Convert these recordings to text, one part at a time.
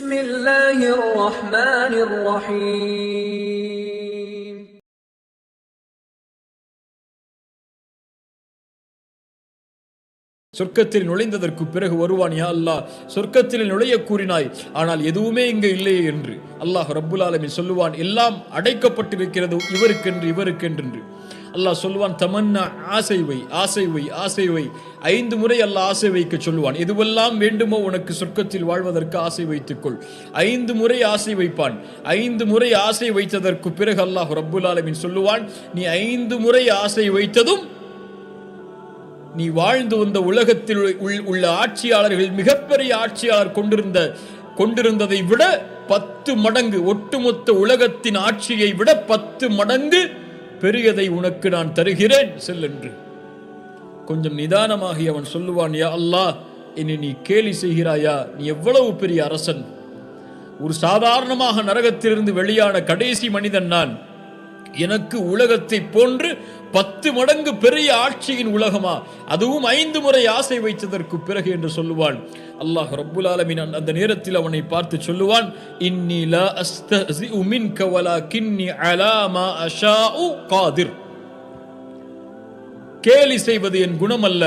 بسم الله الرحمن الرحيم சொர்க்கத்தில் நுழைந்ததற்கு பிறகு வருவான், யா அல்லாஹ் சொர்க்கத்தில் நுழைய கூறினாய், ஆனால் எதுவுமே இங்கு இல்லையே என்று. அல்லாஹ் ரப்புல் ஆலமீன் சொல்லுவான், எல்லாம் அடைக்கப்பட்டிருக்கிறது இவருக்கென்று. அல்லாஹ் சொல்லுவான், தமன்னா, ஆசை வை, ஆசை வை, ஆசை வை. 5 முறை அல்லாஹ் ஆசை வைக்க சொல்லுவான். எதுவெல்லாம் வேண்டுமோ உனக்கு சொர்க்கத்தில் வாழ்வதற்கு ஆசை வைத்துக்கொள். 5 முறை ஆசை வைப்பான். 5 முறை ஆசை வைத்ததற்கு பிறகு அல்லாஹ் ரப்புல் ஆலமீன் சொல்லுவான், நீ 5 முறை ஆசை வைத்ததும் நீ வாழ்ந்து வந்த உலகத்தில் உள்ள ஆட்சியாளர்கள் மிகப்பெரிய ஆட்சியாளர் கொண்டிருந்ததை விட 10 மடங்கு, ஒட்டுமொத்த உலகத்தின் ஆட்சியை விட 10 மடங்கு பெரியதை உனக்கு நான் தருகிறேன் செல்லென்று. கொஞ்சம் நிதானமாகி அவன் சொல்லுவான், யா அல்லாஹ் என்னை நீ கேலி செய்கிறாயா? நீ எவ்வளவு பெரிய அரசன்! ஒரு சாதாரணமாக நரகத்திலிருந்து வெளியான கடைசி மனிதன் நான். எனக்கு உலகத்தை போன்று 10 மடங்கு பெரிய ஆட்சியின் உலகமா, அதுவும் 5 முறை ஆசை வைத்ததற்கு பிறகு என்று சொல்லுவான். அல்லாஹ் ரப்புல் ஆலமீன் அந்த நேரத்தில் அவனை பார்த்து சொல்லுவான், இன்னி லா அஸ்தஹ்ஸிஉ மின்க வலாகின்னி அலா மா அஷாஉ காதிர். கேலி செய்வது என் குணம் அல்ல.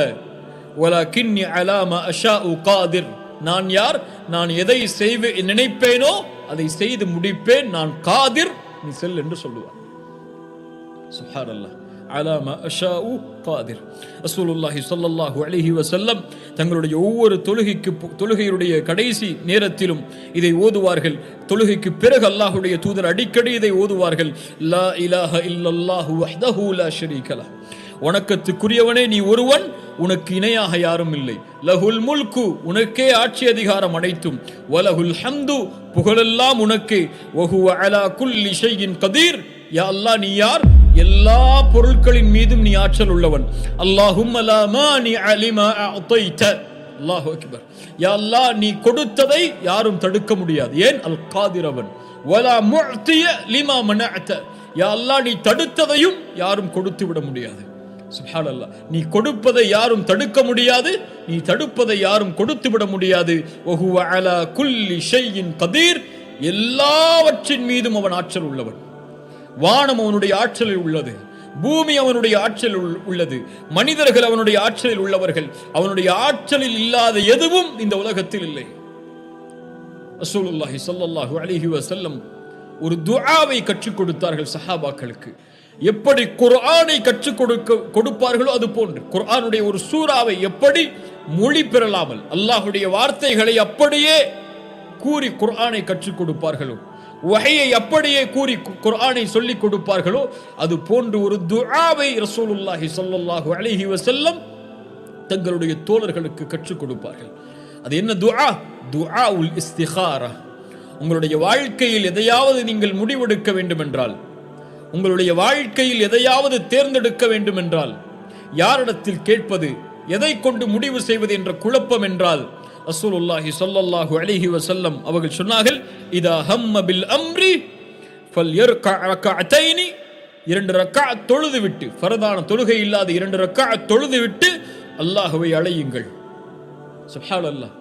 வலாகின்னி அலா மா அஷாஉ காதிர். நான் யார்? நான் எதை நினைப்பேனோ அதை செய்து முடிப்பேன். நான் காதிர். நீ செல் என்று சொல்லுவான். சுப்ஹானல்லாஹ். அலா மா அஷாஉ காதிர். ரசூலுல்லாஹி ஸல்லல்லாஹு அலைஹி வஸல்லம் தங்களுடைய ஒவ்வொரு தொழுகையுடைய கடைசி நேரத்திலும் இதை ஓதுவார்கள். தொழுகைக்கு பிறகு அல்லாஹ்வுடைய தூதர் அடிக்கடி இதை ஓதுவார்கள். லா இலாஹ இல்லல்லாஹு வஹ்தஹு லா ஷரீக லஹ். வணக்கத்துக்குரியவனே நீ ஒருவன், உனக்கு இணையாக யாரும் இல்லை. லஹுல் முல்கு, உனக்கே ஆட்சி அதிகாரம் அனைத்தும். வலஹுல் ஹம்து, புகழெல்லாம் உனக்கே. வஹுவ அலா குல்லி ஷைஇன் கதீர். யா அல்லாஹ் நீ யார்? எல்லா பொருட்களின் மீதும் நீ ஆற்றல் உள்ளவன். அல்லாஹும்ம லா மானிஅ லிமா அஅதைத. அல்லாஹு அக்பர். யா அல்லாஹ் நீ கொடுத்ததை யாரும் தடுக்க முடியாது. ஏன்? அல் காதிர் அவன். வலா முஅதிய லிமா மனஅத. யா அல்லாஹ் நீ தடுத்ததையும் யாரும் கொடுத்து விட முடியாது. சுப்ஹானல்லாஹ். நீ கொடுப்பதை யாரும் தடுக்க முடியாது, நீ தடுப்பதை யாரும் கொடுத்து விட முடியாது. வஹுவ அலா குல்லி ஷைஇன் கதீர். எல்லாவற்றின் மீதும் அவன் ஆற்றல் உள்ளவன். வானம் அவனுடைய ஆற்றலில் உள்ளது, பூமி அவனுடைய ஆற்றலில் உள்ளது, மனிதர்கள் அவனுடைய ஆற்றலில் உள்ளவர்கள். அவனுடைய ஆற்றலில் இல்லாத எதுவும் இந்த உலகத்தில் இல்லை. ரசூலுல்லாஹி ஸல்லல்லாஹு அலைஹி வஸல்லம் ஒரு துஆவை கற்றுக் கொடுத்தார்கள் சஹாபாக்களுக்கு. எப்படி குர்ஆனை கற்றுக் கொடுப்பார்களோ அது போன்று குர்ஆனுடைய ஒரு சூறாவை எப்படி மொழி பெறலாமல் அல்லாஹ்வுடைய வார்த்தைகளை அப்படியே கூறி குர்ஆனை கற்றுக் கொடுப்பார்களோ, வஹையை அப்படியே கூறி குர்ஆனை சொல்லிக் கொடுப்பார்களோ, அது போன்று ஒரு துஆவை ரசூலுல்லாஹி ஸல்லல்லாஹு அலைஹி வஸல்லம் தங்களுடைய தோழர்களுக்கு கற்றுக் கொடுப்பார்கள். அது என்ன துஆ? துஆஉல் இஸ்திகாரா. உங்களுடைய வாழ்க்கையில் எதையாவது நீங்கள் முடிவெடுக்க வேண்டும் என்றால், உங்களுடைய வாழ்க்கையில் எதையாவது தேர்ந்தெடுக்க வேண்டும் என்றால், யாரிடத்தில் கேட்பது, எதை கொண்டு முடிவு செய்வது என்ற குழப்பம் என்றால், ரசூலுல்லாஹி ஸல்லல்லாஹு அலைஹி வஸல்லம் அவர்கள் சொன்னார்கள், இதா ஹம்ம பில் அம்ரி ஃபல்யர்கஅ ரக்அத்தைனி. 2 ரக்அத் தொழுது விட்டு, ஃபர்தான தொழுகை இல்லாத 2 ரக்அத் தொழுது விட்டு அல்லாஹ்வை அழையுங்கள். சுப்ஹானல்லாஹ்.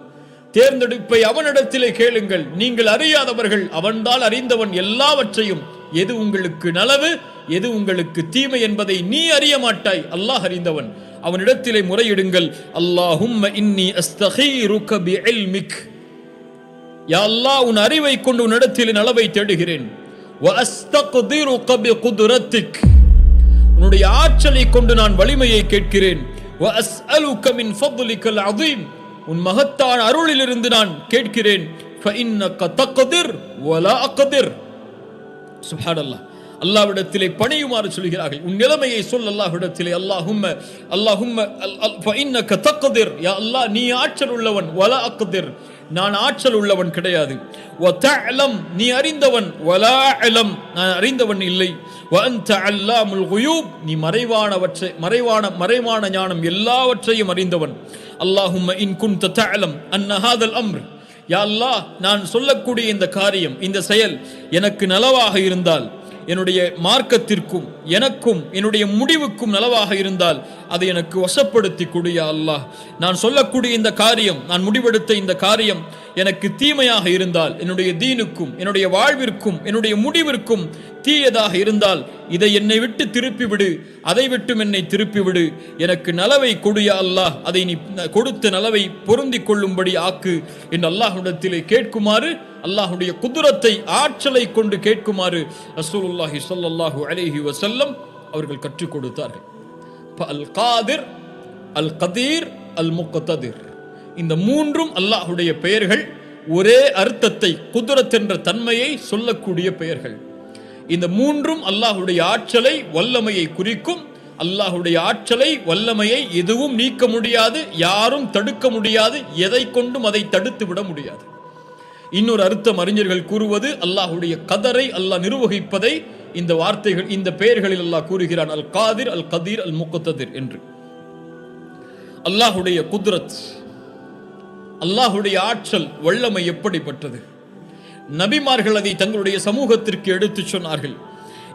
தேர்ந்தெடுப்பை அவனிடத்திலே கேளுங்கள். நீங்கள் அறியாதவர்கள், அவன்தான் அறிந்தவன் எல்லாவற்றையும். எது உங்களுக்கு நலவு, எது உங்களுக்கு தீமை என்பதை நீ அறிய மாட்டாய், அல்லாஹ் அறிந்தவன். அவனிடத்திலே முறையிடுங்கள். அல்லாஹும்ம இன்னி அஸ்தகீருக பிஇல்மிக். யா அல்லாஹ் உன் அறிவை கொண்டு உன்னிடத்திலே நலவை தேடுகிறேன். வ அஸ்தக்திருக பிகுத்ரத்திக். உன்னுடைய ஆற்றலை கொண்டு நான் வலிமையை கேட்கிறேன். வ அஸ்அலுக மின் ஃபضلிகல் அஸீம். உன் மகத்தான அருளிலிருந்து நான் கேட்கிறேன். ஃப இன்னக தக்திர் வ லா அக்திர். சுப்ஹானல்லாஹ். அல்லாஹ்விடத்திலே பணியுமாறு சொல்கிறார்கள். உன் நிலைமையை சொல் அல்லாஹ்விடத்திலே. அல்லாஹும்ம ஃப இன்னக தக்திர். யா அல்லாஹ் நீ ஆற்றல் உள்ளவன். வ லா அக்திர், நான் ஆற்றல் உள்ளவன் கிடையாது. வ தஅலம், நீ அறிந்தவன். வ லா அலம், நான் அறிந்தவன் இல்லை. வ அன்த அல்லாமுல் குயூப், நீ மறைவான ஞானம் எல்லாவற்றையும் அறிந்தவன். அல்லாஹும்ம இன் குன்த தஅலம் அன்ன ஹாதல் அம்ர். யா அல்லாஹ் நான் சொல்லக்கூடிய இந்த காரியம், இந்த செயல் எனக்கு நலவாக இருந்தால், என்னுடைய மார்க்கத்திற்கும் எனக்கும் என்னுடைய முடிவுக்கும் நலவாக இருந்தால் அதை எனக்கு வசப்படுத்தி கொடு யா அல்லாஹ். நான் சொல்லக்கூடிய இந்த காரியம், நான் முடிவெடுத்த இந்த காரியம் எனக்கு தீமையாக இருந்தால், என்னுடைய தீனுக்கும் என்னுடைய வாழ்விற்கும் என்னுடைய முடிவிற்கும் தீயதாக இருந்தால் இதை என்னை விட்டு திருப்பி விடு, அதை விட்டும் என்னை திருப்பி விடு. எனக்கு நலவை கொடு யா அல்லாஹ், அதை நீ கொடுத்த நலவை பொருந்தி கொள்ளும்படி ஆக்கு என்று அல்லாஹ்விடத்திலே கேட்குமாறு, அல்லாஹ்வுடைய குதுரத்தை ஆற்றலை கொண்டு கேட்குமாறு ரசூலுல்லாஹி ஸல்லல்லாஹு அலைஹி வஸல்லம் அவர்கள் கற்றுக் கொடுத்தார்கள். அல் காதிர், அல் கதீர், அல் முக்ததிர், இந்த மூன்றும் அல்லாஹ்வுடைய பெயர்கள். ஒரே அர்த்தத்தை, குதுரத் என்ற தன்மையை சொல்லக்கூடிய பெயர்கள். இந்த மூன்றும் அல்லாஹ்வுடைய ஆற்றலை வல்லமையை குறிக்கும். அல்லாஹ்வுடைய ஆற்றலை வல்லமையை எதுவும் நீக்க முடியாது, யாரும் தடுக்க முடியாது, எதை கொண்டும் அதை தடுத்து விட முடியாது. இன்னொரு அர்த்தம் அறிஞர்கள் கூறுவது, அல்லாஹ்வுடைய கதரை அல்லாஹ் நிர்வகிப்பதை இந்த வார்த்தைகள், இந்த பெயர்களில் அல்லாஹ் கூறுகிறான். அல் காதிர், அல் கதீர், அல் முக்ததிர் என்று. அல்லாஹ்வுடைய குத்ரத், அல்லாஹ்வுடைய ஆற்றல் வல்லமை எப்படிப்பட்டது? நபிமார்கள் அதை தங்களுடைய சமூகத்திற்கு எடுத்து சொன்னார்கள்.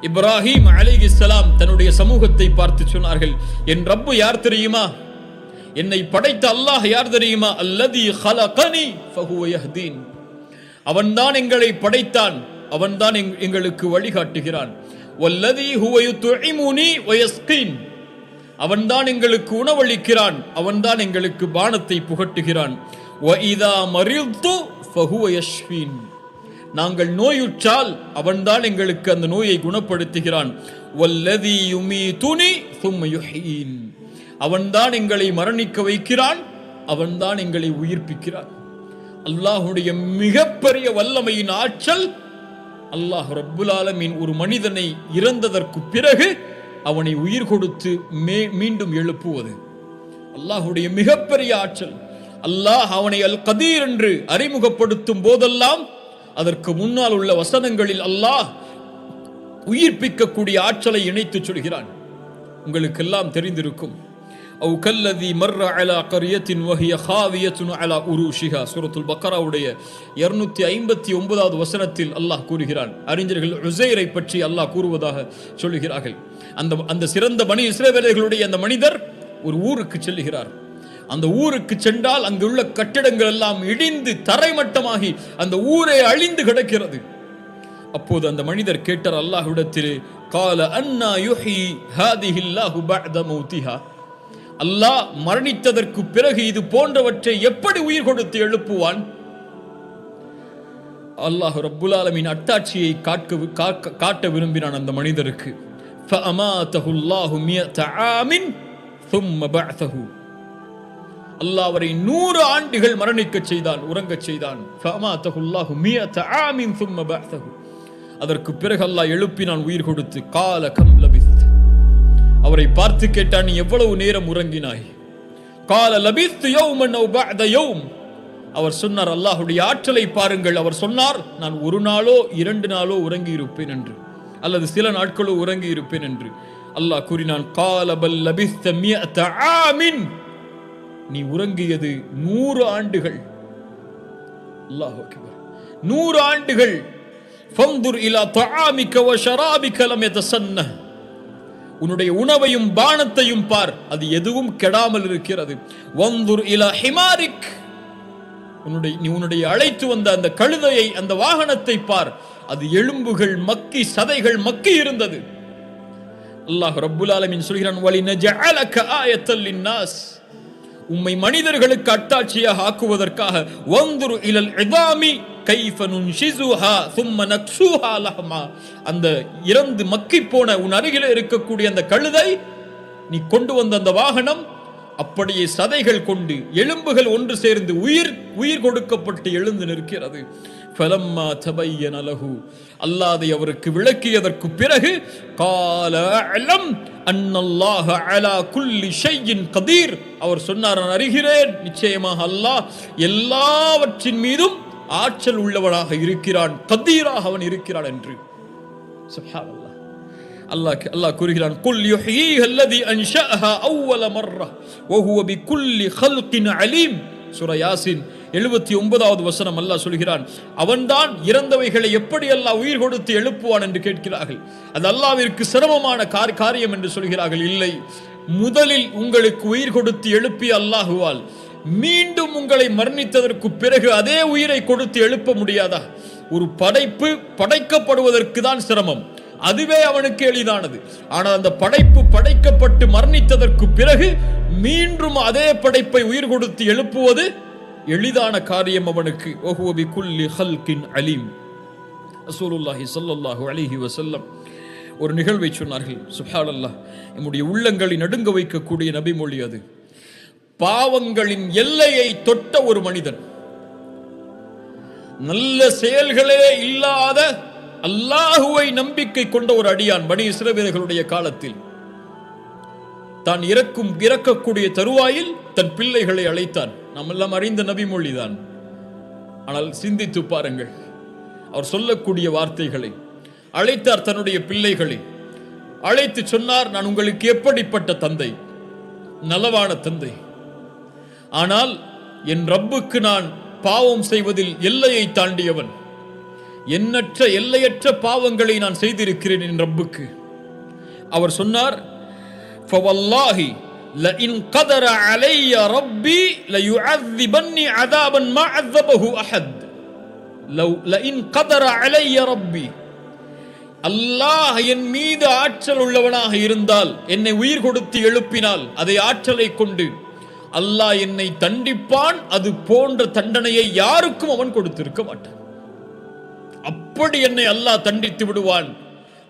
இப்ராஹிம் அலைஹிஸ்ஸலாம் தன்னுடைய சமூகத்தை பார்த்து சொன்னார்கள், என் ரப்பு யார் தெரியுமா? என்னை படைத்த அல்லாஹ் யார் தெரியுமா? அல்லதி ஹலகனி ஃபஹுவ யஹ்தீன், அவன்தான் எங்களை படைத்தான், அவன்தான் எங்களுக்கு வழிகாட்டுகிறான். வல்லதி ஹுவ யுத்இமுனி வ யஸ்கீன், அவன்தான் எங்களுக்கு உணவளிக்கிறான், அவன்தான் எங்களுக்கு பானத்தை புகட்டுகிறான். வ இதா மரிது ஃபஹுவ யஷ்ஃபீன், நாங்கள் நோயுற்றால் அவன்தான் எங்களுக்கு அந்த நோயை குணப்படுத்துகிறான். வல்லதி யுமீதுனி சும்ம யுஹீன், அவன்தான் எங்களை மரணிக்க வைக்கிறான், அவன்தான் எங்களை உயிர்ப்பிக்கிறான். அல்லாஹ்வுடைய மிகப்பெரிய வல்லமையின் ஆற்றல். அல்லாஹ் ரப்புல் ஆலமீன் ஒரு மனிதனை இறந்ததற்கு பிறகு அவனை உயிர் கொடுத்து மீண்டும் எழுப்புவது அல்லாஹ்வுடைய மிகப்பெரிய ஆற்றல். அல்லாஹ் அவனை அல் கதீர் என்று அறிமுகப்படுத்தும் போதெல்லாம் அதற்கு முன்னால் உள்ள வசனங்களில் அல்லாஹ் உயிர்ப்பிக்கக்கூடிய ஆற்றலை இணைத்து சொல்கிறான். உங்களுக்கெல்லாம் தெரிந்திருக்கும், அவு கல்லதி மர்ர அலா கரியத்தின் வஹிய ஹாவியத்துன் அலா உருஷிஹா, சூரத்துல் பக்கராவுடைய 259வது வசனத்தில் அல்லாஹ் கூறுகிறான். அறிஞர்கள் உஸைரை பற்றி அல்லாஹ் கூறுவதாக சொல்லுகிறார்கள். அந்த சிறந்த பனி இஸ்ரவேலர்களுடைய அந்த மனிதர் ஒரு ஊருக்கு செல்லுகிறார். அந்த ஊருக்கு சென்றால் அங்குள்ள கட்டிடங்கள் எல்லாம் இடிந்து தரைமட்டமாகி அந்த ஊரே அழிந்து கிடக்கிறது. அப்போது அந்த மனிதர் கேட்டார் அல்லாஹ்விடத்தில், கால அன்னா யுஹி ஹாதிஹில்லாஹு பஅத மௌதிஹா, அல்லாஹ் மரணித்ததற்கு பிறகு இது போன்றவற்றை எப்படி உயிர் கொடுத்து எழுப்புவான்? அல்லாஹ் ரப்புல் ஆலமீன் அட்டாட்சியை காட்ட விரும்பினான் அந்த மனிதருக்கு. ஃபஅமாதஹுல்லாஹு மியத ஆமின் ثم بعثه, அல்லாஹ் அவரை 100 ஆண்டுகள் மரணிக்க செய்தான், உறங்கச் செய்தான். ஃபஅமாதஹுல்லாஹு மியத ஆமின் ثم بعثه, அதற்கு பிறகு அல்லாஹ் எழுப்பினான் உயிர் கொடுத்து. கால கம் லபித், அவரை பார்த்து கேட்டான், நீ எவ்வளவு நேரம் உறங்கினாய்? கால லபித் யௌமன் அவ் பஅத யௌம், அவர் சொன்னார், அல்லாஹ்வுடைய ஆற்றலை பாருங்கள். அவர் சொன்னார், நான் 1 நாளோ 2 நாளோ உறங்கி இருப்பேன் என்று, அல்லது சில நாட்களோ உறங்கி இருப்பேன் என்று. அல்லாஹ் கூறினான், கால பல் லபிஸ்த மியத ஆமின், நீ உறங்கியது 100 ஆண்டுகள். அல்லாஹ் அக்பர், 100 ஆண்டுகள். ஃபன்துர் இலா தஆமிக வ ஷராபிக லம் யதஸன்னஹ், உன்னுடைய உணவையும் பானத்தையும் பார், அது எதுவும் கெடாமல் இருக்கிறது. வன்துர் இலா ஹிமாரிக், உன்னுடைய அழைத்து வந்த அந்த கழுதையை, அந்த வாகனத்தை பார், அது எலும்புகள் மக்கி சதைகள் மக்கி இருந்தது. அல்லாஹ் ரப்புல் ஆலமீன் சொல்கிறான், வலினஜஅலக ஆயத்தல் லின்னாஸ், உம்மை மனிதர்களுக்கு அட்டாட்சியாக ஆக்குவதற்காக. வன்துர் இலல் இதாமி கைஃப நுன்ஷிஸுஹா ثم நக்ஸுஹா லஹமா, அந்த இறந்து மக்கி போன உன் அருகிலே இருக்கக்கூடிய அந்த கழுதை, நீ கொண்டு வந்த அந்த வாகனம் அப்படியே சதைகள் கொண்டு எலும்புகள் ஒன்று சேர்ந்து உயிர் கொடுக்கப்பட்டு எழுந்து நிற்கிறது. ஃபலம்மா தபய்யன லஹு, அல்லாஹ் அதை அவருக்கு விளக்கியதற்கு பிறகு, கால அலம் அன்னல்லாஹ அலா குல்லி ஷைஇன் கதீர், அவர் சொன்னார், நான் அறிகிறேன், நிச்சயமாக அல்லாஹ் எல்லாவற்றின் மீதும் ஆற்றல் உள்ளவனாக இருக்கிறான், கதீராக அவன் இருக்கிறான் என்று. சுப்ஹானல்லாஹ். அல்லாஹ் கூறுகிறான், குல் யுஹ்யீஹா அல்லதி அன்ஷஅஹா அவ்வல மர்ரா வ ஹுவ பிகுல்லி ஹல்கின் அலீம். சூரா யாசின் 79வது வசனம் அல்லாஹ் சொல்கிறான், அவன்தான் இறந்தவைகளை எப்படி அல்லாஹ் உயிர் கொடுத்து எழுப்புவான் என்று கேட்கிறார்கள். அது அல்லாஹ்விற்கு சிரமமான காரியம் என்று சொல்கிறார்கள். இல்லை, முதலில் உங்களுக்கு உயிர் கொடுத்து எழுப்பிய அல்லாஹுவால் மீண்டும் உங்களை மரணித்ததற்கு பிறகு அதே உயிரை கொடுத்து எழுப்ப முடியாதா? ஒரு படைப்பு படைக்கப்படுவதற்கு தான் சிரமம், அதுவே அவனுக்கு எளிதானது. ஆனால் அந்த படைப்பு படைக்கப்பட்டு மரணித்ததற்கு பிறகு மீண்டும் அதே படைப்பை உயிர் கொடுத்து எழுப்புவது எளிதான காரியம் அவனுக்கு. வஹுவ பிகுல்லி ஹல்கின் அலீம். ரசூலுல்லாஹி ஸல்லல்லாஹு அலைஹி வஸல்லம் ஒரு நிகழ்வை சொன்னார்கள். சுப்ஹானல்லாஹ், நம்முடைய உள்ளங்களை நடுங்க வைக்கக்கூடிய நபிமொழி அது. பாவங்களின் எல்லையை தொட்ட ஒரு மனிதன், நல்ல செயல்களே இல்லாத அல்லாஹுவை நம்பிக்கை கொண்ட ஒரு அடியான் பனி இஸ்ரவேலர்களுடைய காலத்தில் தான் இறக்கக்கூடிய தருவாயில் தன் பிள்ளைகளை அழைத்தான். நாம் எல்லாம் அறிந்த நபிமொழிதான். ஆனால் சிந்தித்து பாருங்கள், அவர் சொல்லக்கூடிய வார்த்தைகளை. அழைத்தார் தன்னுடைய பிள்ளைகளை அழைத்து சொன்னார், நான் உங்களுக்கு எப்படிப்பட்ட தந்தை, நலவான தந்தை. ஆனால் என் ரப்புக்கு நான் பாவம் செய்வதில் எல்லையை தாண்டியவன். எண்ணற்ற எல்லையற்ற பாவங்களை நான் செய்திருக்கிறேன் என் ரப்புக்கு. அவர் சொன்னார், ஃபவல்லாஹி லஇன் கதர அலைய ரப்பி லயுஅذிபன்னி அஸாபன் மா அஸபஹு அஹத். லஇன் கதர அலைய ரப்பி, அல்லாஹ் என் மீது ஆற்றல் உள்ளவனாக இருந்தால், என்னை உயிர் கொடுத்து எழுப்பினால், அதை ஆற்றலை கொண்டு அல்லாஹ் என்னை தண்டிப்பான். அது போன்ற தண்டனையை யாருக்கும் அவன் கொடுத்திருக்க மாட்டான். அப்படி என்னை அல்லாஹ் தண்டித்து விடுவான்.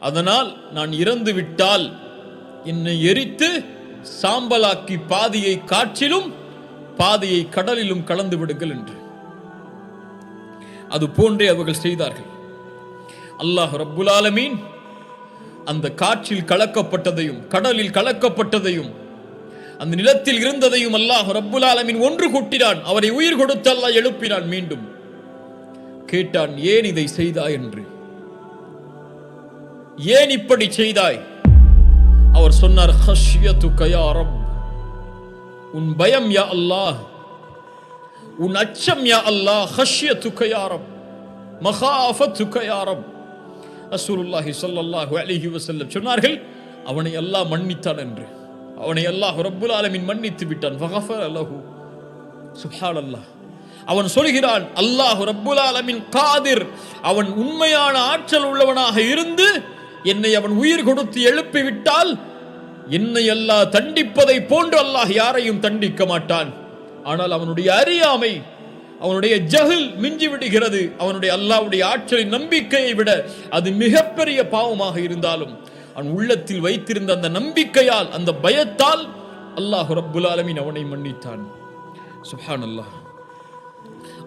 அதனால் நான் இறந்து விட்டால் என்னை எரித்து சாம்பலாக்கி பாதியை காற்றிலும் பாதியை கடலிலும் கலந்து விடுங்கள் என்று. அது போன்றே அவர்கள் செய்தார்கள். அல்லாஹ் ரப்புல் ஆலமீன் அந்த காற்றில் கலக்கப்பட்டதையும் கடலில் கலக்கப்பட்டதையும் அந்த நிலத்தில் இருந்ததையும் அல்லாஹ் ரப்புல் ஆலமீன் ஒன்று கூட்டினான். அவரை உயிர் கொடுத்து அல்லாஹ் எழுப்பினான். மீண்டும் கேட்டான், ஏன் இதை செய்தாய் என்று, ஏன் இப்படி செய்தாய்? அவர் சொன்னார், ஹஷ்யதுக யா ரப், உன் பயம் யா அல்லாஹ், உன் அச்சம் யா அல்லாஹ். ஹஷ்யதுக யா ரப், மகாஃபதுக யா ரப். ரசூலுல்லாஹி ஸல்லல்லாஹு அலைஹி வஸல்லம் சொன்னார்கள், அவனை அல்லாஹ் மன்னித்தான் என்று. அவனை அல்லாஹ் ரப்புல் ஆலமீன் மன்னித்து விட்டான். ஃபகஃபர லஹு. சுப்ஹானல்லாஹ். அவன் சொல்கிறான், அல்லாஹ் ரப்புல் ஆலமீன் காதிர், அவன் உண்மையான ஆற்றல் உள்ளவனாக இருந்து என்னை அவன் உயிர் கொடுத்து எழுப்பி விட்டால் என்னை அல்லாஹ் தண்டிப்பதை போன்று அல்லாஹ் யாரையும் தண்டிக்க மாட்டான். ஆனால் அவனுடைய அறியாமை, அவனுடைய ஜஹல் மிஞ்சி விடுகிறது. அவனுடைய அல்லாஹ்வுடைய ஆற்றலின் நம்பிக்கையை விட அது மிகப்பெரிய பாவமாக இருந்தாலும் அவன் உள்ளத்தில் வைத்திருந்த அந்த நம்பிக்கையால், அந்த பயத்தால் அல்லாஹ் ரப்புல் ஆலமீன் அவனை மன்னித்தான். சுப்ஹானல்லாஹ்.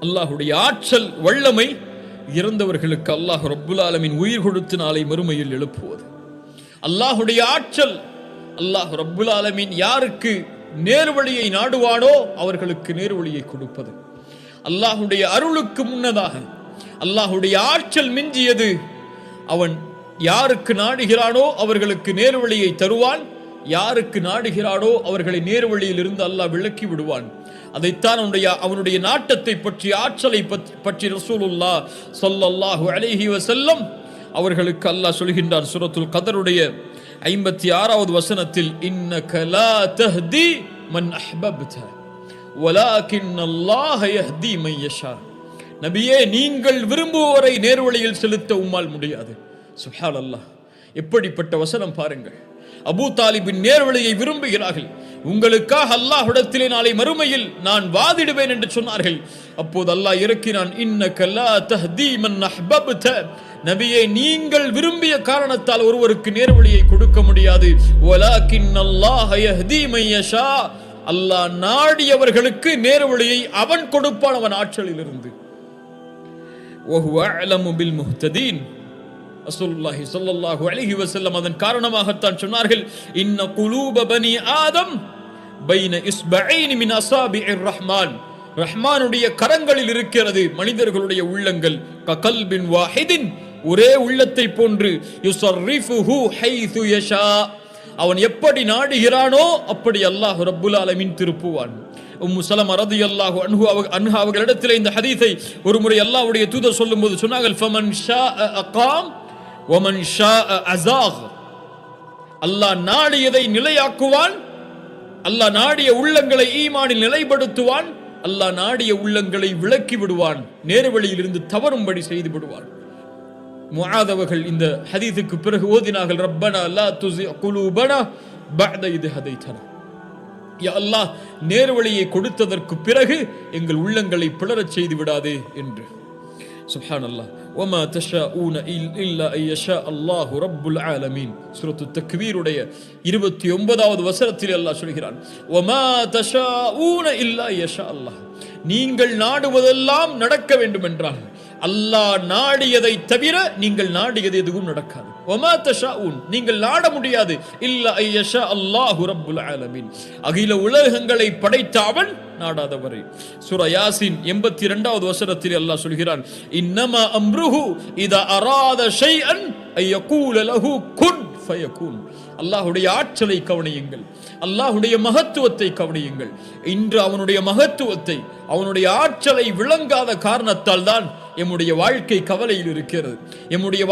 அல்லாஹ்வுடைய ஆற்றல் வல்லமை இறந்தவர்களுக்கு அல்லாஹ் ரப்புல் ஆலமீன் உயிர் கொடுத்து நாளை மறுமையில் எழுப்புவது. அல்லாஹ்வுடைய ஆற்றல், அல்லாஹ் ரப்புல் ஆலமீன் யாருக்கு நேர்வழியை நாடுவானோ அவர்களுக்கு நேர்வழியை கொடுப்பது. அல்லாஹ்வுடைய அருளுக்கு முன்னதாக அல்லாஹ்வுடைய ஆற்றல் மிஞ்சியது. அவன் யாருக்கு நாடுகிறானோ அவர்களுக்கு நேர்வழியை தருவான், யாருக்கு நாடுகிறானோ அவர்களை நேர்வழியில் இருந்து அல்லாஹ் விலக்கி விடுவான். அதைத்தான் அவனுடைய நாட்டத்தை பற்றி, ஆற்றலை பற்றி ரசூலுல்லாஹ் ஸல்லல்லாஹு அலைஹி வஸல்லம் அவர்களுக்கு அல்லாஹ் சொல்கின்றான். சூரத்துல் கதருடைய 56வது வசனத்தில், இன்னக லா தஹ்தி மன் அஹ்பப்த வலாகின்னல்லாஹ யஹ்தி மன் யஷா. நபியே, நீங்கள் விரும்புவோரை நேர்வழியில் செலுத்த உம்மால் முடியாது. சுப்ஹானல்லாஹ். எப்படிப்பட்ட வசனம் பாருங்கள். அபூ தாலிபின் நேர்வழியை விரும்புகிறார்கள். உங்களுக்காக அல்லாஹ்விடத்திலே நாளை மறுமையில் நான் வாதிடுவேன் என்று சொன்னார்கள். அப்போது அல்லாஹ் இறக்கினான், இன்னக லா தஹ்தி மன் அஹ்பப்த. நபியே, நீங்கள் விரும்பிய காரணத்தால் ஒருவருக்கு நேர்வழியை கொடுக்க முடியாது. வலாகின்னல்லாஹ யஹ்தி மன் யஷா. அல்லாஹ் நாடியவர்களுக்கு நேர்வழியை அவன் கொடுப்பான், அவன் ஆற்றலில் இருந்து. வஹுவ அஅலமு பில் முஹ்ததீன். ரசூலுல்லாஹி ஸல்லல்லாஹு அலைஹி வஸல்லம் அதன் காரணமாகத்தான் சொன்னார்கள், இன்ன குலூப பனி ஆதம் பைன இஸ்பஐன் மின் அஸாபிஇர் ரஹ்மான். ரஹ்மானுடைய கரங்களில் இருக்கிறது மனிதர்களுடைய உள்ளங்கள். கல்பின் வாஹிதின், ஒரே உள்ளத்தை போன்று. யுஸர்ரிஃபுஹு ஹைது யஷா, அவன் எப்படி நாடுகிறானோ அப்படி அல்லாஹ் ரப்புல் ஆலமீன் திருப்புவான். உம்மு ஸலமா ரலியல்லாஹு அன்ஹா அவர்களிடத்தில் இந்த ஹதீஸை ஒரு முறை அல்லாஹ்வுடைய தூதர் சொல்லும்போது சொன்னார்கள், ஃபமன் ஷாஅ அகாம் வமன் ஷாஅ அஸாக். அல்லாஹ் நாடியதை நிலையாக்குவான், அல்லாஹ் நாடிய உள்ளங்களை ஈமானில் நிலைப்படுத்துவான், அல்லாஹ் நாடிய உள்ளங்களை விலக்கி விடுவான், நேர்வழியிலிருந்து தவறும்படி செய்து விடுவான். முஆத் அவர்கள் இந்த ஹதீஸுக்கு பிறகு ஓதினார்கள், ரப்பனா லா துஸி குலூபனா பஅத இத் ஹதைதனா. யா அல்லாஹ், நேர்வழியை கொடுத்ததற்கு பிறகு எங்கள் உள்ளங்களை பிளறச் செய்து விடாதே என்று. சுப்ஹானல்லாஹ். வமா தஷாஊன இல்லா ஐயஷா அல்லாஹு ரப்புல் ஆலமீன். சூரத்து தக்வீருடைய 29வது வசனத்தில் அல்லாஹ் சொல்கிறான், வமா தஷாஊன இல்லா ஐயஷா அல்லாஹ். நீங்கள் நாடுவதெல்லாம் நடக்க வேண்டும் என்றால் அல்லாஹ் நாடியதை தவிர நீங்கள் நாடியது எதுவும் நடக்காது. வமா தஷாஊன், நீங்கள் நாட முடியாது, இல்லா ஐயஷா அல்லாஹு ரப்புல் ஆலமீன். அகில உலகங்களை படைத்த அவன் நாடாதவரை. சூரா யாசின் 82வது வசனத்தில் அல்லாஹ் சொல்கிறான், இன்னமா அம்ருஹு இதா அராத ஷைஅன் ஐயகூல லஹு குன் ஃபயகுன். அல்லாஹ்வுடைய ஆற்றலை கவனியுங்கள், அல்லாஹ்வுடைய மகத்துவத்தை கவனியுங்கள். இன்று அவனுடைய மகத்துவத்தை, அவனுடைய ஆற்றலை விளங்காத காரணத்தால் தான் எம்முடைய வாழ்க்கை கவலையில் இருக்கிறது, எம்முடைய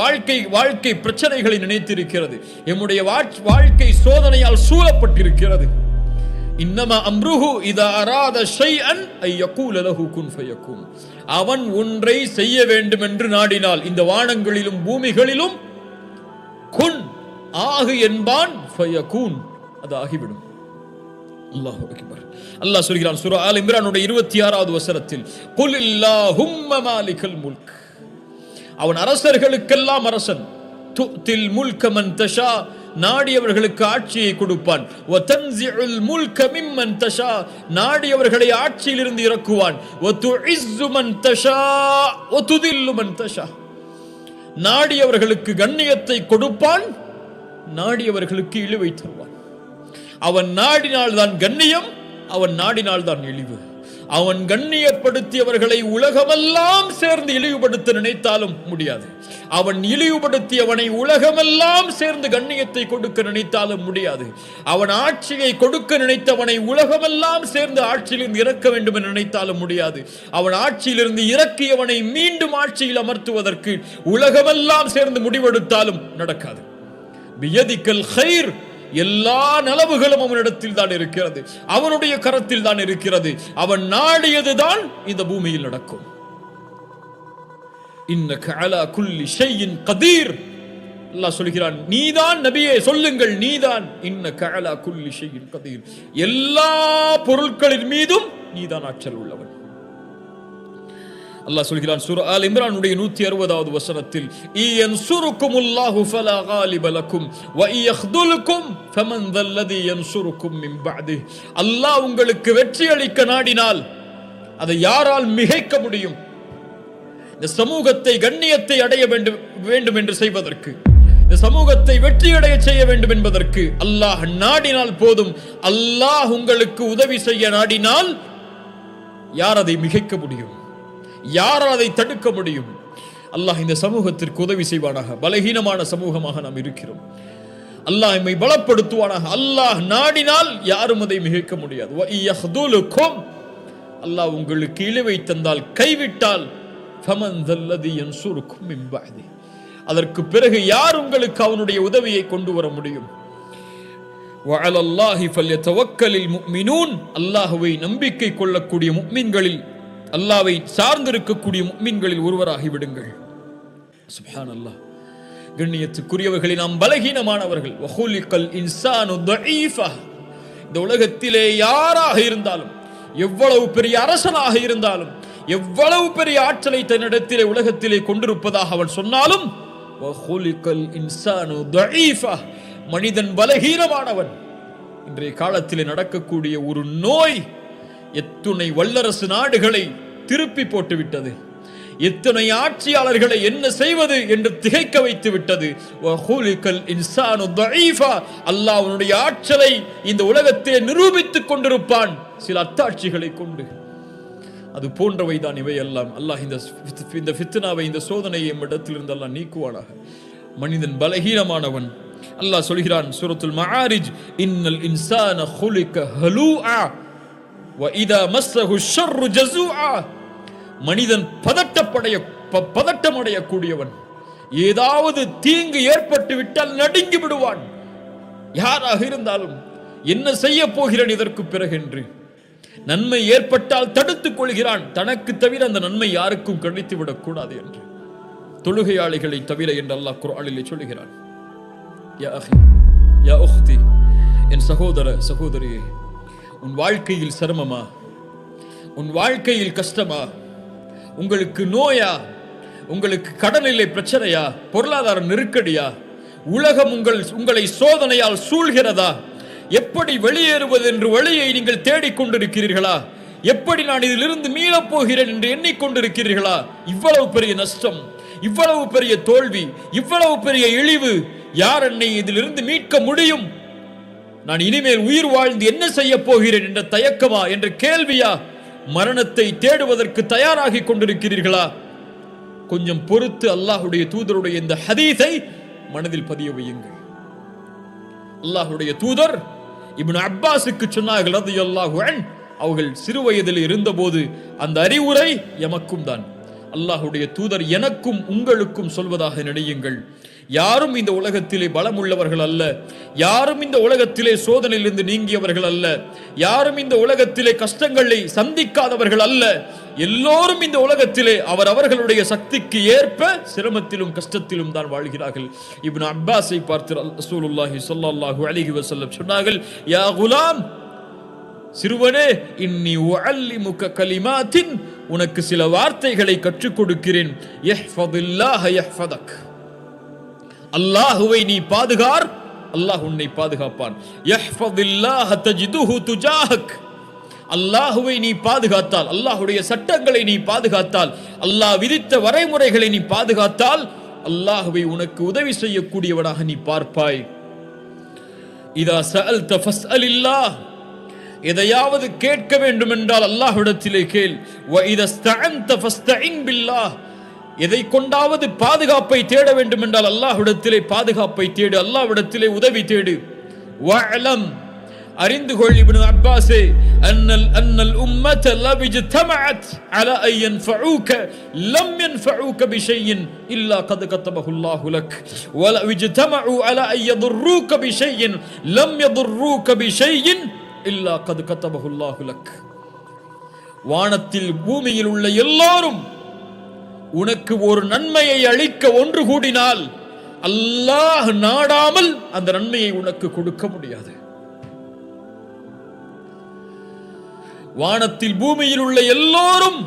வாழ்க்கை பிரச்சனைகளை நினைத்திருக்கிறது, எம்முடைய வாழ்க்கை சோதனையால் சூழப்பட்டிருக்கிறது. இன்னமா அம்ருஹு இதா அராத ஷைஅன் ஐயகூல லஹு குன் ஃபயகுன். அவன் ஒன்றை செய்ய வேண்டும் என்று நாடினால் இந்த வானங்களிலும் பூமிகளிலும் குன் ஆகு என்பான், ஃபயகுன் அது ஆகிவிடும். அல்லாஹு அக்பர். அல்லாஹ் சொல்கிறான் சூரா ஆல் இம்ரானுடைய 26வது வசனத்தில், குல் இல்லாஹும்ம மாலிகல் முல்க். அவன் அரசர்களுக்கெல்லாம் அரசன். துத்தில் முல்க மன் தஷா, நாடியவர்களுக்கு ஆட்சியை கொடுப்பான். வ தன்ஸிஉல் முல்க மிம்மன் தஷா, நாடியவர்களை ஆட்சியிலிருந்து இறக்குவான். வ துஇஸ்ஸு மன் தஷா வ துதில்லு மன் தஷா, நாடியவர்களுக்கு கண்ணியத்தை கொடுப்பான், நாடியவர்களுக்கு இழிவை தருவான். அவன் நாடினால் தான் கண்ணியம், அவன் நாடினால் தான் இழிவு. அவன் கண்ணியப்படுத்தியவர்களை உலகமெல்லாம் சேர்ந்து இழிவுபடுத்த நினைத்தாலும் முடியாது. அவன் இழிவுபடுத்தியவனை உலகமெல்லாம் சேர்ந்து கண்ணியத்தை கொடுக்க நினைத்தாலும் முடியாது. அவன் ஆட்சியை கொடுக்க நினைத்தவனை உலகமெல்லாம் சேர்ந்து ஆட்சியிலிருந்து இறக்க வேண்டும் என்று நினைத்தாலும் முடியாது. அவன் ஆட்சியிலிருந்து இறக்கியவனை மீண்டும் ஆட்சியில் அமர்த்துவதற்கு உலகமெல்லாம் சேர்ந்து முடிவெடுத்தாலும் நடக்காது. பியதிக்கல் கைர், எல்லா நலவுகளும் அவனிடத்தில் தான் இருக்கிறது, அவனுடைய கரத்தில் தான் இருக்கிறது. அவன் நாடியதுதான் இந்த பூமியில் நடக்கும். இன்னக அலா குல்லி ஷைஇன் கதீர். அல்லாஹ் சொல்கிறான், நீதான் நபியே, சொல்லுங்கள் நீதான். இன்னக அலா குல்லி ஷைஇன் கதீர், எல்லா பொருட்களின் மீதும் நீதான் ஆற்றல் உள்ளவன். அல்லாஹ் சொல்கிறான் சூரா ஆல் இம்ரானுடைய 160வது வசனத்தில், இயன்சுருக்குமுல்லாஹு ஃபலா காலிப லக்கும் வ இயக்துலுக்கும் ஃபமன் தல்லதி யன்சுருக்கும் மின் பஅதி. அல்லாஹ் உங்களுக்கு வெற்றி அளிக்க நாடினால் அதை யாரால் மிகைக்க முடியும்? இந்த சமூகத்தை கண்ணியத்தை அடைய வேண்டும் என்று செய்வதற்கு, இந்த சமூகத்தை வெற்றியடைய செய்ய வேண்டும் என்பதற்கு அல்லாஹ் நாடினால் போதும். அல்லாஹ் உங்களுக்கு உதவி செய்ய நாடினால் யார் அதை மிகைக்க முடியும்? யாரால் அதை தடுக்க முடியும்? அல்லாஹ் இந்த சமூகத்திற்கு உதவி செய்வானாக. பலகீனமான சமூகமாக நாம் இருக்கிறோம். அல்லாஹ் நம்மை பலப்படுத்துவானாக. அல்லாஹ் நாடினால் யாரும் அதை மிகைக்க முடியாது. வ இயக்துலுக்கும், அல்லாஹ் உங்களுக்கு இழிவை தந்தால், கைவிட்டால், ஃபமன் தல்லதி யன்சுருக்கும் மின் பஅதி, அதற்கு பிறகு யார் உங்களுக்கு அவனுடைய உதவியை கொண்டு வர முடியும்? வ அலல்லாஹி ஃபல்யதவக்கலில் முஃமினூன், அல்லாஹ்வை நம்பிக்கை கொள்ளக்கூடிய முஃமின்களில், அல்லாஹ்வை சார்ந்திருக்கக்கூடிய முஃமின்களில் ஒருவராகி விடுங்கள். சுப்ஹானல்லாஹ். கண்ணியத்துக்குரியவர்களை நாம் பலகீனமானவர்கள். வஹுலிகல் இன்சானு தஈஃபா. இந்த உலகத்திலே யாராக இருந்தாலும், எவ்வளவு பெரிய அரசனாக இருந்தாலும், எவ்வளவு பெரிய ஆற்றலை தன்னிடத்திலே உலகத்திலே கொண்டிருப்பதாக அவன் சொன்னாலும், வஹுலிகல் இன்சானு தஈஃபா, மனிதன் பலகீனமானவன். இன்றைய காலத்திலே நடக்கக்கூடிய ஒரு நோய் எத்துணை வல்லரசு நாடுகளை திருப்பி போட்டு விட்டது. எத்தனை ஆட்சியாளர்களை என்ன செய்வது என்று திகைக்க வைத்து விட்டது. அல்லாஹ் அவனுடைய ஆற்றலை இந்த உலகத்தை நிரூபித்துக் கொண்டிருப்பான் சில அத்தாட்சிகளை கொண்டு. அது போன்றவைதான் இவை எல்லாம். அல்லாஹ் இந்த ஃபித்னாவை, இந்த சோதனையை இடத்திலிருந்து அல்லாஹ் நீக்குவானாக. மனிதன் பலகீனமானவன், அல்லாஹ் சொல்கிறான் சூரத்துல் மஆரிஜ், இன்னல் இன்சான குலிக ஹலூஆ வ இதா மஸ்ஸஹு ஷர்ரு ஜஸூஆ. மனிதன் பதட்டமடைய கூடியவன். ஏதாவது தீங்கு ஏற்பட்டு விட்டால் நடுங்கி விடுவான். யாராக இருந்தாலும் என்ன செய்ய போகிறேன் இதற்கு பிறகு என்று. நன்மை ஏற்பட்டால் தடுத்துக் கொள்கிறான், தனக்கு தவிர அந்த நன்மை யாருக்கும் கிடைத்து விடக் கூடாது என்று. தொழுகையாளிகளை தவிர என்று அல்லாஹ் குர்ஆனிலே சொல்கிறான். யா அஹி யா உக்தி, என் சகோதர சகோதரியே, உன் வாழ்க்கையில் சிரமமா, உன் வாழ்க்கையில் கஷ்டமா, உங்களுக்கு நோயா, உங்களுக்கு கடனிலை பிரச்சனையா, பொருளாதார நெருக்கடியா, உலகம் உங்களை சோதனையால் சூழ்கிறதா, எப்படி வெளியேறுவது என்று வழியை நீங்கள் தேடிக்கொண்டிருக்கிறீர்களா, எப்படி நான் இதிலிருந்து மீளப் போகிறேன் என்று எண்ணிக்கொண்டிருக்கிறீர்களா? இவ்வளவு பெரிய நஷ்டம், இவ்வளவு பெரிய தோல்வி, இவ்வளவு பெரிய இழிவு, யார் என்னை இதிலிருந்து மீட்க முடியும்? நான் இனிமேல் உயிர் வாழ்ந்து என்ன செய்ய போகிறேன் என்ற தயக்கமா, என்ற கேள்வியா? மரணத்தை தேடுவதற்கு தயாராகி கொண்டிருக்கிறீர்களா? கொஞ்சம் பொறுத்து அல்லாஹ்வுடைய தூதருடைய இந்த ஹதீஸை மனதில் பதிய வையுங்கள். அல்லாஹ்வுடைய தூதர் இப்னு அப்பாஸுக்கு சொன்னார்கள் ரலியல்லாஹு அன்ஹு, அவர்கள் சிறு வயதில் இருந்தபோது அந்த அறிவுரை எமக்கும் தான். அல்லாஹ்வுடைய தூதர் எனக்கும் உங்களுக்கும் சொல்வதாக நினையுங்கள், யாரும் இந்த உலகத்திலே பலம் உள்ளவர்கள் அல்ல, யாரும் இந்த உலகத்திலே சோதனையிலிருந்து நீங்கியவர்கள் அல்ல, யாரும் இந்த உலகத்திலே கஷ்டங்களை சந்திக்காதவர்கள் அல்ல. எல்லோரும் இந்த உலகத்திலே அவர்களுடைய சக்திக்கு ஏற்ப சிரமத்திலும் கஷ்டத்திலும் தான் வாழ்கிறார்கள். இப்னு அப்பாஸை பார்த்து ரசூலுல்லாஹி ஸல்லல்லாஹு அலைஹி வஸல்லம் சொன்னார்கள், யா குலாம், சிறுவனே, இன்னி உஅல்லிமுக கலிமாத்தின், உனக்கு சில வார்த்தைகளை கற்றுக் கொடுக்கிறேன். யஹ்ஃபதில்லாஹ யஹ்ஃபதக், அல்லாஹுவை நீ பாதுகார், அல்லாஹ் உன்னை பாதுகாப்பான். யஹ்ஃபதில்லாஹ தஜிதுஹு துஜாஹக், அல்லாஹுவை நீ பாதுகாத்தால், அல்லாஹ்வுடைய சட்டங்களை நீ பாதுகாத்தால், அல்லாஹ் விதித்த வரைமுறைகளை நீ பாதுகாத்தால், அல்லாஹுவை உனக்கு உதவி செய்யக்கூடியவனாக நீ பார்ப்பாய். இதா சஅல்த ஃபஸ்அலில்லாஹ், எதையாவது கேட்க வேண்டும் என்றால் அல்லாஹ்விடத்திலே கேள். வ இதா ஸ்தஅன்த ஃபஸ்தஇன் பில்லாஹ், எதை கொண்டாவது பாதுகாப்பை தேட வேண்டும் என்றால் அல்லாஹ்விடத்திலே பாதுகாப்பை தேடு, அல்லாஹ்விடத்திலே உதவி தேடு. வஅலம், அறிந்து கொள் இப்னு அப்பாஸே, அன்னல் உம்மத லபிஜ்தமஅத் அலா அன் யன்ஃபஊக லம் யன்ஃபஊக பிஷைஇன் இல்லா கத் கதபஹு அல்லாஹு லக் வ லபிஜ்தமஉ அலா அன் யதுர்ரூக பிஷைஇன் லம் யதுர்ரூக பிஷைஇன் இல்லா கத் கதபஹு அல்லாஹு லக். வானத்தில் பூமியில் உள்ள எல்லாரும் உனக்கு ஒரு நன்மையை அளிக்க ஒன்று கூடினால் அல்லாஹ் நாடாமல் அந்த நன்மையை உனக்கு கொடுக்க முடியாது. வானத்தில் பூமியில் உள்ள எல்லோரும்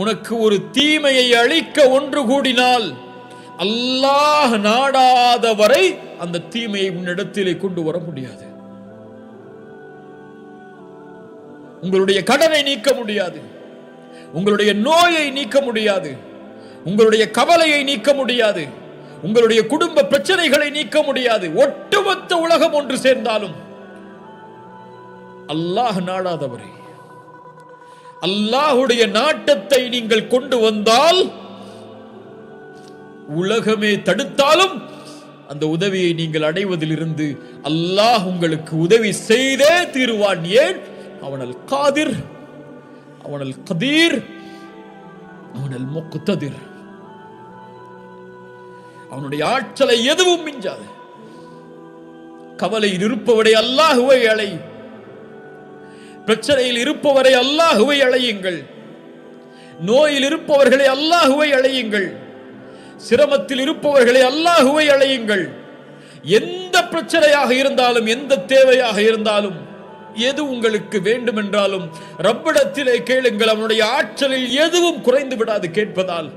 உனக்கு ஒரு தீமையை அளிக்க ஒன்று கூடினால் அல்லாஹ் நாடாத வரை அந்த தீமையை உன்னிடத்திலே கொண்டு வர முடியாது. உங்களுடைய கடனை நீக்க முடியாது, உங்களுடைய நோயை நீக்க முடியாது, உங்களுடைய கவலையை நீக்க முடியாது, உங்களுடைய குடும்ப பிரச்சனைகளை நீக்க முடியாது. ஒட்டுமொத்த உலகம் ஒன்று சேர்ந்தாலும் அல்லாஹ் நாடாதவரை, அல்லாஹுடைய நாட்டத்தை நீங்கள் கொண்டு வந்தால், உலகமே தடுத்தாலும் அந்த உதவியை நீங்கள் அடைவதிலிருந்து அல்லாஹ் உங்களுக்கு உதவி செய்தே தீருவான். ஏன்? அவனல் காதிர், அவனல் கதீர், அவனல் முக்ததிர். அவனுடைய ஆற்றலை எதுவும் மிஞ்சாது. கவலையில் இருப்பவரை அல்லாஹுவை அழை, பிரச்சனையில் இருப்பவரை அல்லாஹுவை அழையுங்கள், நோயில் இருப்பவர்களை அல்லாஹுவை அழையுங்கள், சிரமத்தில் இருப்பவர்களை அல்லாஹுவை அழையுங்கள். எந்த பிரச்சனையாக இருந்தாலும், எந்த தேவையாக இருந்தாலும், எது உங்களுக்கு வேண்டும் என்றாலும் ரப்பிடத்திலே கேளுங்கள். அவனுடைய ஆற்றலில் எதுவும் குறைந்து விடாது கேட்பதால்.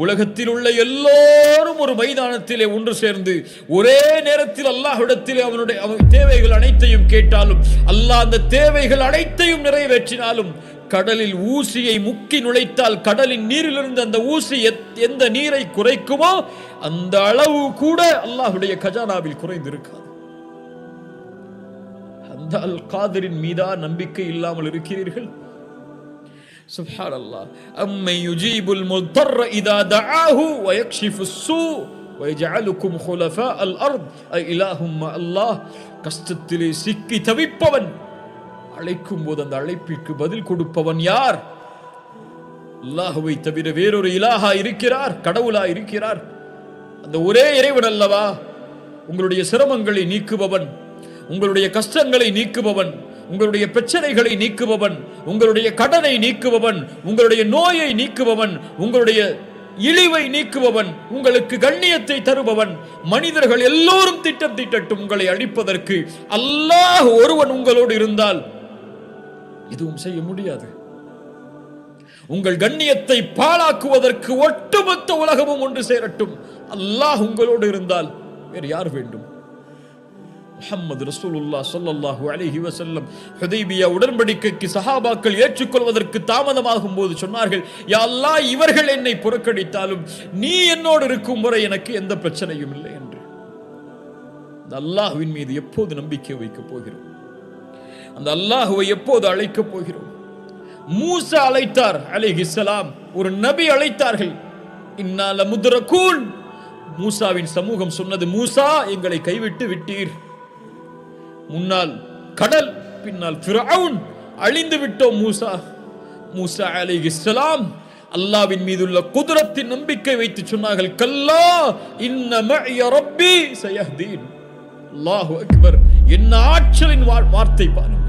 உலகத்தில் உள்ள எல்லோரும் ஒரு மைதானத்திலே ஒன்று சேர்ந்து ஒரே நேரத்தில் அல்லாஹ்விடத்திலே அவனுடைய தேவைகள் அனைத்தையும் கேட்டாலும், அல்லாஹ் அந்த தேவைகள் அனைத்தையும் நிறைவேற்றினாலும், கடலில் ஊசியை முக்கி நுழைத்தால் கடலின் நீரிலிருந்து அந்த ஊசி எந்த நீரை குறைக்குமோ அந்த அளவு கூட அல்லாஹ்வுடைய கஜானாவில் குறைந்திருக்காது. அந்த அல் காதிரின் மீதா நம்பிக்கை இல்லாமல் இருக்கிறீர்கள்? சுப்ஹானல்லாஹ். அம்மை யுஜீபுல் முத்தர்ர இதா தஆஹு வ யக்ஷிஃபுஸ் ஸூ وَيَجْعَلُكُمْ خُلَفَاءَ الْأَرْضِ إِلَٰهٌ مَّعَ اللَّهِ கஷ்டத்திலே சிக்கி தவிப்பவன் அழைக்கும் போது அந்த அழைப்பிற்கு பதில் கொடுப்பவன் யார்? அல்லாஹ்வை தவிர வேறொரு இலாஹா இருக்கிறார்? கடவுளா இருக்கிறார்? அந்த ஒரே இறைவன் அல்லவா உங்களுடைய சிரமங்களை நீக்குபவன், உங்களுடைய கஷ்டங்களை நீக்குபவன், உங்களுடைய பிரச்சனைகளை நீக்குபவன், உங்களுடைய கடனை நீக்குபவன், உங்களுடைய நோயை நீக்குபவன், உங்களுடைய இழிவை நீக்குபவன், உங்களுக்கு கண்ணியத்தை தருபவன். மனிதர்கள் எல்லோரும் திட்டம் தீட்டட்டும் உங்களை அழிப்பதற்கு, அல்லாஹ் ஒருவன் உங்களோடு இருந்தால் எதுவும் செய்ய முடியாது. உங்கள் கண்ணியத்தை பாழாக்குவதற்கு ஒட்டுமொத்த உலகமும் ஒன்று சேரட்டும், அல்லாஹ் உங்களோடு இருந்தால் வேறு யார் வேண்டும்? முஹம்மது ரசூலுல்லாஹ் ஸல்லல்லாஹு அலைஹி வஸல்லம் ஹுதைபியா உடன்படிக்கைக்கு சஹாபாக்கள் ஏற்றுக்கொள்வதற்கு தாமதமாகும் போது சொன்னார்கள், யா அல்லாஹ், இவர்கள் என்னை புறக்கணித்தாலும் நீ என்னோடு இருக்கும் வரை எனக்கு எந்த பிரச்சனையும் இல்லை என்று. அந்த அல்லாஹ்வின் மீது எப்போது நம்பிக்கை வைக்கப் போகிறோம்? அந்த அல்லாஹ்வை எப்போது அழைக்கப் போகிறோம்? மூசா அழைத்தார் அலைஹிஸ்ஸலாம், ஒரு நபி அழைத்தார்கள். இன்னா லமுத்ரகூன். மூசாவின் சமூகம் சொன்னது, மூசா எங்களை கைவிட்டு விட்டீர். முன்னால் கடல், பின்னால் ஃபிரௌன், அழிந்து விட்டோம் மூசா. மூசா அலைஹிஸ்ஸலாம் அல்லாஹ்வின் மீதுள்ள குத்ரத்தின் நம்பிக்கை வைத்து சொன்னார்கள், கல்லா இன்ன மஇய ரப்பி சயஹ்தீன். அல்லாஹு அக்பர். என்ன ஆற்றலின் வார்த்தை பாருங்கள்.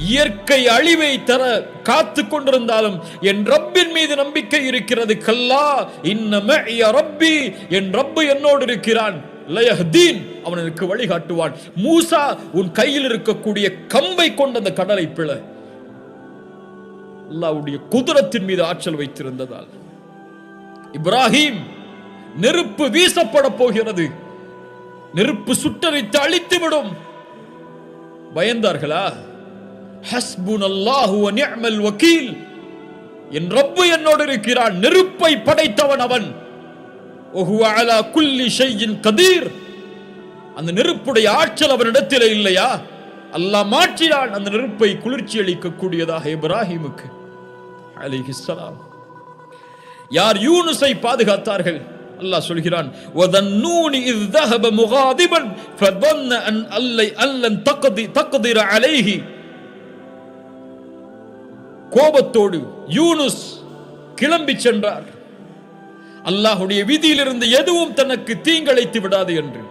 இயற்கை அழிவை தர காத்து கொண்டிருந்தாலும் என் ரப்பின் மீது நம்பிக்கை இருக்கிறது. கல்லா இன்ன மஇய ரப்பி, என் ரப்பு என்னோடு இருக்கிறான். லயஹ்தீன், அவன் எனக்கு வழிகாட்டுவான். மூசா, உன் கையில் இருக்கக்கூடிய கம்பை கொண்ட அந்த கடலை பிள. அல்லாஹ்வுடைய குத்ரத்தின் மீது ஆற்றல் வைத்திருந்ததால். இப்ராஹிம், நெருப்பு வீசப்பட போகிறது, நெருப்பு சுட்டரித்து அழித்துவிடும். பயந்தார்களா? ஹஸ்புனல்லாஹு வ நிஅமல் வகீல், என் ரப்பு என்னோடு இருக்கிறான், நெருப்பை படைத்தவன் அவன். வஹுவ அலா குல்லி ஷைஇன் கதீர், அந்த நெருப்புடைய ஆற்றல் அவனிடத்தில் இல்லையா? அல்லாஹ் மாற்றினான் அந்த நெருப்பை குளிர்ச்சி அளிக்கக்கூடியதாக இப்ராஹிமுக்கு அலைஹிஸ்ஸலாம். யார் யூனுஸை பாதுகாத்தார்கள்? அல்லாஹ் சொல்கிறான், வதன்னூனி இஸ் ذهب مغاضبا فظن ان لن تقدر عليه. கோபத்தோடு யூனுஸ் கிளம்பி சென்றார். அல்லாஹ்வுடைய விதியிலிருந்து எதுவும் தனக்கு தீங்கிழைத்து விடாது என்று.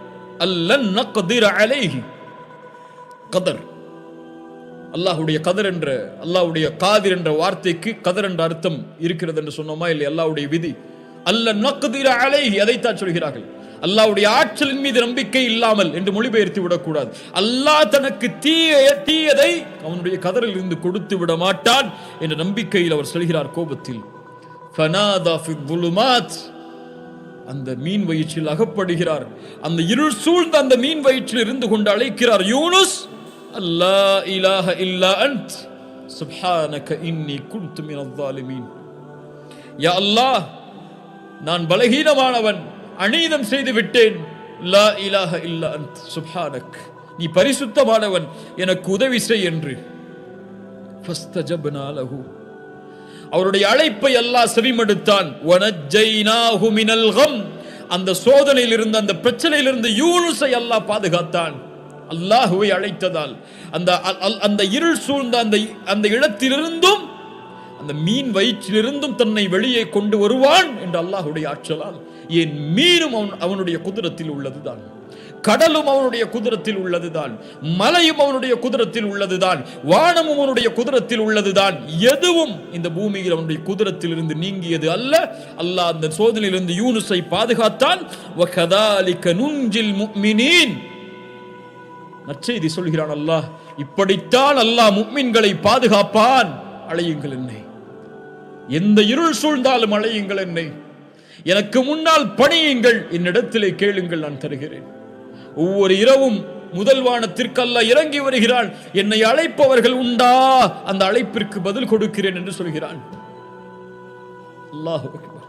அல்லன் நக்திர அலைஹி. கதர், அல்லாஹ்வுடைய கதர் என்ற, அல்லாஹ்வுடைய காதிர் என்ற வார்த்தைக்கு கதர் என்ற அர்த்தம் இருக்கிறது என்று சொன்னோமா இல்லை? அல்லாஹ்வுடைய விதி. அல்லன் நக்திர அலைஹி, அதைத்தான் சொல்கிறார்கள். அல்லாஹ்வுடைய ஆற்றலின் மீது நம்பிக்கை இல்லாமல் என்று மொழிபெயர்த்து விடக்கூடாது. அல்லாஹ் தனக்கு தீயதை அவனுடைய கதரில் இருந்து கொடுத்து விட மாட்டான் என்ற நம்பிக்கையில் அவர் சொல்கிறார் கோபத்தில். ஃபனாதா ஃபி ظுலுமாத், அந்த மீன் வயிற்றில் அகப்படுகிறார். அந்த இருள் சூழ்ந்த அந்த மீன் வயிற்றில் இருந்து கொண்டு அழைக்கிறார், யூனுஸ், அல்லா இலாஹ இல்லா அன்த் சுப்ஹானக இன்னி குன்து மினல் ஸாலிமீன். யா அல்லாஹ், நான் பலகீனமானவன், அநீதம் செய்து விட்டேன். லா இலாஹ இல்லா அன்த் சுப்ஹானக், நீ பரிசுத்தமானவன், எனக்கு உதவி செய் என்று. ஃபஸ்தஜப்னா லஹு, அவருடைய அழைப்பை அல்லாஹ் செவிமடுத்தான். வனஜ்ஜைனாஹு மினல் கம், அந்த சோதனையில் இருந்த, அந்த பிரச்சனையில் இருந்து யூனுஸை அல்லாஹ் பாதுகாத்தான். அல்லாஹ்வை அழைத்ததால் அந்த இருள் சூழ்ந்த அந்த இடத்திலிருந்தும், அந்த மீன் வயிற்றிலிருந்தும் தன்னை வெளியே கொண்டு வருவான் என்று அல்லாஹ்வுடைய ஆற்றலால். ஏன் மீனும் அவனுடைய குதிரத்தில் உள்ளதுதான், கடலும் அவனுடைய குதிரத்தில் உள்ளதுதான், மலையும் அவனுடைய குதிரத்தில் உள்ளதுதான், வானமும் அவனுடைய குதிரத்தில் உள்ளதுதான். எதுவும் இந்த பூமியில் அவனுடைய குதிரத்தில் இருந்து நீங்கியது அல்ல. அல்லாஹ் அந்த சோதனையிலிருந்து யூனுஸை பாதுகாத்தான். வகதாலிக நுன்ஜில் முஃமினீன், நற்செய்தி சொல்கிறான் அல்லாஹ், இப்படித்தான் அல்லாஹ் முஃமின்களை பாதுகாப்பான். அழையுங்கள் என்னை, எந்த இருள் சூழ்ந்தாலும் அழையுங்கள் என்னை, எனக்கு முன்னால் பணியுங்கள், என்னிடத்திலே கேளுங்கள், நான் தருகிறேன். ஒவ்வொரு இரவும் முதல் வானத்திற்கு அல்லாஹ் இறங்கி வருகிறான். என்னை அழைப்பவர்கள் உண்டா, அந்த அழைப்பிற்கு பதில் கொடுக்கிறேன் என்று சொல்கிறான். அல்லாஹு அக்பர்.